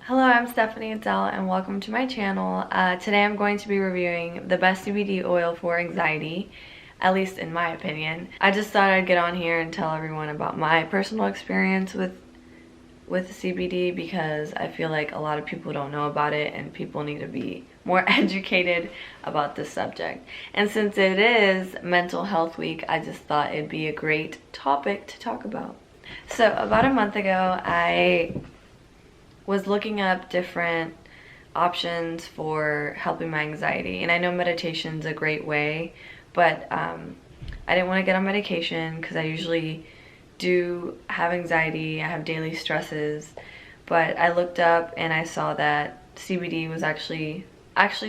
Hello, I'm Stephanie Adele and welcome to my channel. Today I'm going to be reviewing the best CBD oil for anxiety, at least in my opinion. I just thought I'd get on here and tell everyone about my personal experience with CBD because I feel like a lot of people don't know about it and people need to be more educated about this subject. And since it is Mental Health Week, I just thought it'd be a great topic to talk about. So about a month ago, I was looking up different options for helping my anxiety, and I know meditation's a great way, but I didn't want to get on medication because I usually do have anxiety. I have daily stresses, but I looked up and I saw that CBD was actually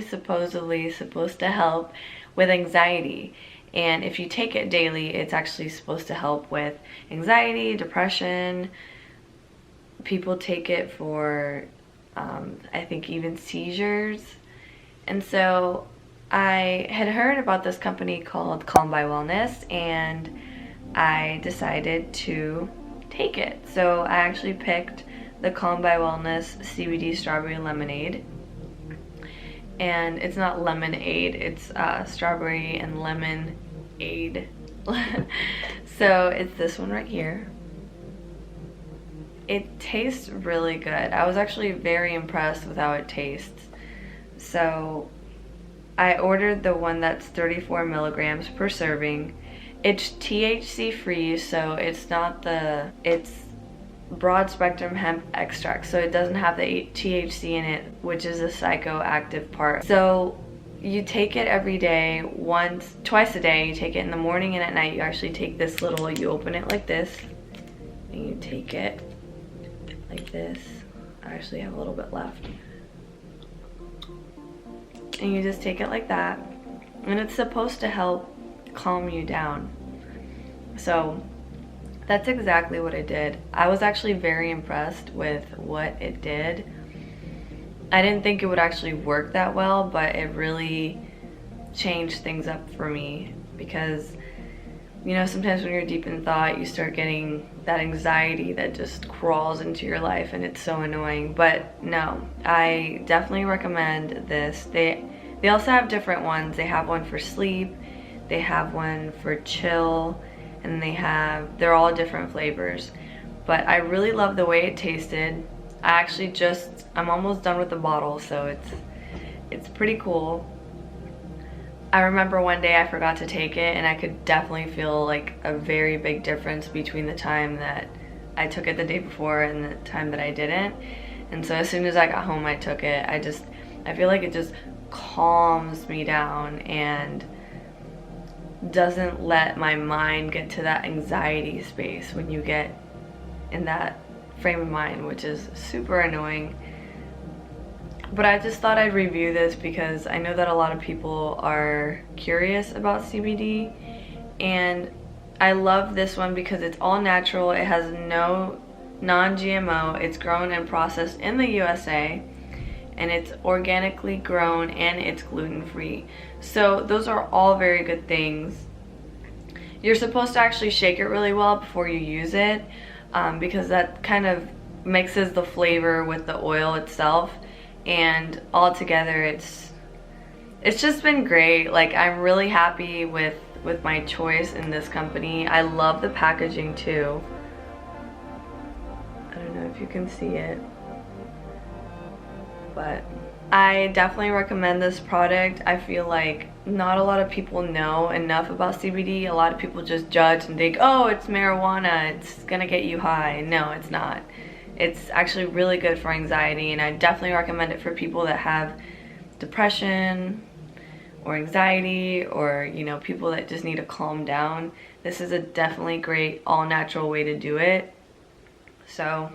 supposedly supposed to help with anxiety, and if you take it daily, it's actually supposed to help with anxiety, depression. People take it for, I think, even seizures. And so I had heard about this company called Calm By Wellness, and I decided to take it. So I actually picked the Calm By Wellness CBD Strawberry Lemonade. And it's not lemonade, it's strawberry and lemonade. So it's this one right here. It tastes really good. I was actually very impressed with how it tastes. So I ordered the one that's 34 milligrams per serving. It's THC free, so it's broad spectrum hemp extract, so it doesn't have the THC in it, which is a psychoactive part. So you take it every day, twice a day. You take it in the morning and at night. You actually take this you open it like this, and you take it like this. I actually have a little bit left. And you just take it like that. And it's supposed to help calm you down. So that's exactly what it did. I was actually very impressed with what it did. I didn't think it would actually work that well, but it really changed things up for me because, you know, sometimes when you're deep in thought, you start getting that anxiety that just crawls into your life, and it's so annoying. But no, I definitely recommend this. They also have different ones. They have one for sleep, they have one for chill, and they're all different flavors. But I really love the way it tasted. I'm almost done with the bottle, so it's pretty cool. I remember one day I forgot to take it, and I could definitely feel like a very big difference between the time that I took it the day before and the time that I didn't. And so as soon as I got home, I took it. I feel like it just calms me down and doesn't let my mind get to that anxiety space when you get in that frame of mind, which is super annoying. But I just thought I'd review this because I know that a lot of people are curious about CBD, and I love this one because it's all natural. It has no non-GMO. It's grown and processed in the USA, and it's organically grown, and it's gluten-free. So those are all very good things. You're supposed to actually shake it really well before you use it, because that kind of mixes the flavor with the oil itself. And all together, it's just been great. Like, I'm really happy with my choice in this company. I love the packaging too. I don't know if you can see it, but I definitely recommend this product. I feel like not a lot of people know enough about CBD. A lot of people just judge and think, oh, it's marijuana, it's gonna get you high. No, it's not. It's actually really good for anxiety, and I definitely recommend it for people that have depression or anxiety, or, you know, people that just need to calm down. This is a definitely great all-natural way to do it. So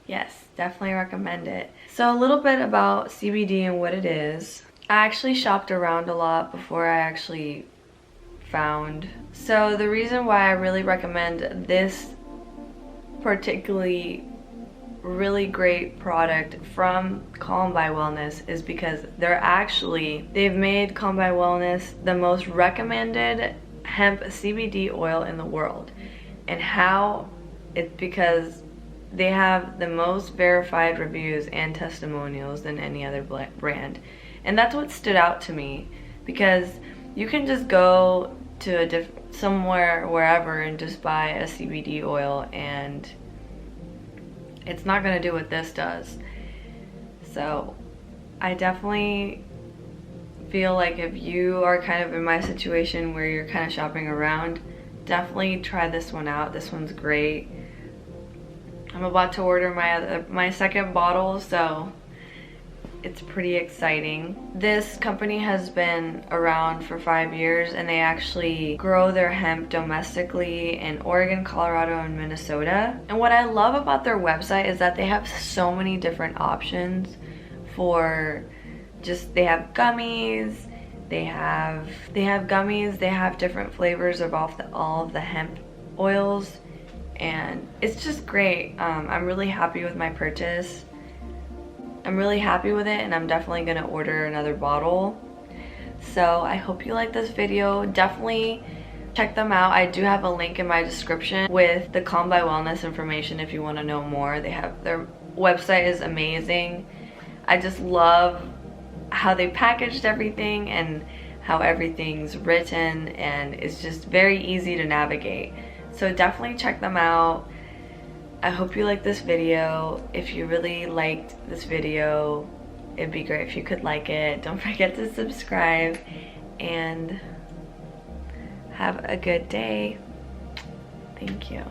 yes, definitely recommend it. So a little bit about CBD and what it is. I actually shopped around a lot before I actually found. So the reason why I really recommend this particularly really great product from Calm By Wellness is because they've made Calm By Wellness the most recommended hemp CBD oil in the world. And how? It's because they have the most verified reviews and testimonials than any other brand. And that's what stood out to me, because you can just go to somewhere, wherever, and just buy a CBD oil and it's not gonna do what this does. So I definitely feel like if you are kind of in my situation where you're kind of shopping around, definitely try this one out. This one's great. I'm about to order my second bottle, so it's pretty exciting. This company has been around for 5 years, and they actually grow their hemp domestically in Oregon, Colorado, and Minnesota. And what I love about their website is that they have so many different options for they have gummies, they have gummies, they have different flavors of all of the hemp oils, and it's just great. I'm really happy with my purchase. I'm really happy with it, and I'm definitely gonna order another bottle. So I hope you like this video. Definitely check them out. I do have a link in my description with the Calm By Wellness information if you want to know more. Their website is amazing. I just love how they packaged everything and how everything's written, and it's just very easy to navigate. So definitely check them out. I hope you liked this video. If you really liked this video, it'd be great if you could like it. Don't forget to subscribe, and have a good day. Thank you.